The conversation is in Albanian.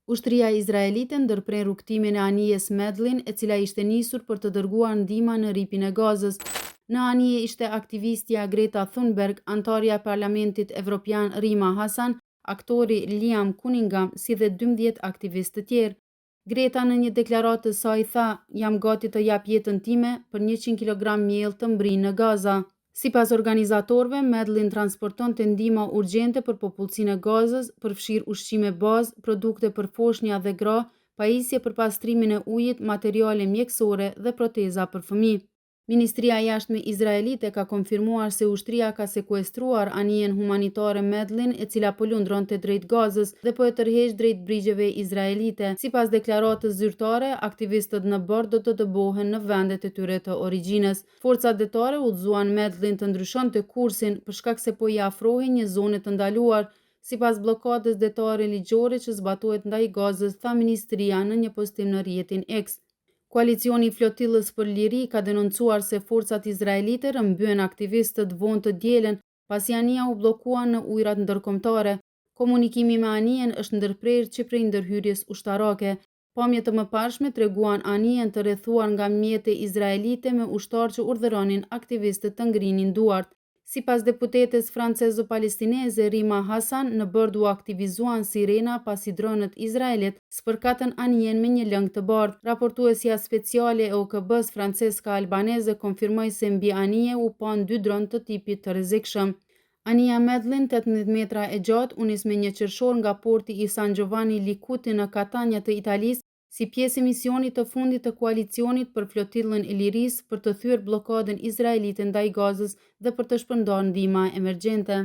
Ushtria izraelite ndërpren rrugtimin e anijes Medlin, e cila ishte nisur për të dërguar ndihma në ripin e Gazës. Në anije ishte aktivistja Greta Thunberg, antarja e Parlamentit Evropian Rima Hasan, aktori Liam Cunningham, si dhe 12 aktivistë të tjerë. Greta në një deklaratë të saj tha: "Jam gati të jap jetën time për 100 kg miell të mbri në Gaza." Sipas organizatorëve, Medlin transportonte ndihma urgjente për popullsinë e Gazës, përfshirë ushqime bazë, produkte për foshnja dhe gra, pajisje për pastrimin e ujit, materiale mjekësore dhe proteza për fëmijë. Ministria e Jashtme izraelite ka konfirmuar se ushtria ka sekuestruar anijen humanitare Medlin, e cila po lundronte drejt Gazës dhe po e tërheq drejt brigjeve izraelite. Sipas deklaratës zyrtare, aktivistët në bord do të dëbohen në vendet e tyre të origjinës. Forcat detare udhëzuan Medlin të ndryshonte kursin për shkak se po i afrohej një zone të ndaluar, sipas bllokadës detare ligjore që zbatohet ndaj Gazës, tha ministria në një postim në rrjetin X. Koalicioni i Flotillës për Liri ka denoncuar se forcat izraelite rrëmbyen aktivistët vonë të dielën pasi anija u bllokua në ujërat ndërkombëtare. Komunikimi me anijen është ndërprerë që prej ndërhyrjes ushtarake. Pamje të mëparshme treguan anijen të rrethuar nga mjete izraelite me ushtarë që urdhëronin aktivistët të ngrinin duart. Sipas deputetes francezo-palestineze Rima Hasan, në bord u aktivizuan sirena pasi dronët izraelit spërkatën anijen me një lëng të bardhë. Raportuesja speciale e OKB-s Francesca Albanese konfirmoi se mbi anije u pan 2 dronë të tipit të rrezikshëm. Anija Medlin, 18 metra e gjatë, u nis me një qershor nga porti i San Giovanni Licuti në Katania të Italisë, si pjesë e misionit të fundit të koalicionit për Flotillën e Lirisë për të thyer bllokadën izraelite ndaj Gazës dhe për të shpërndarë ndihma emergjente.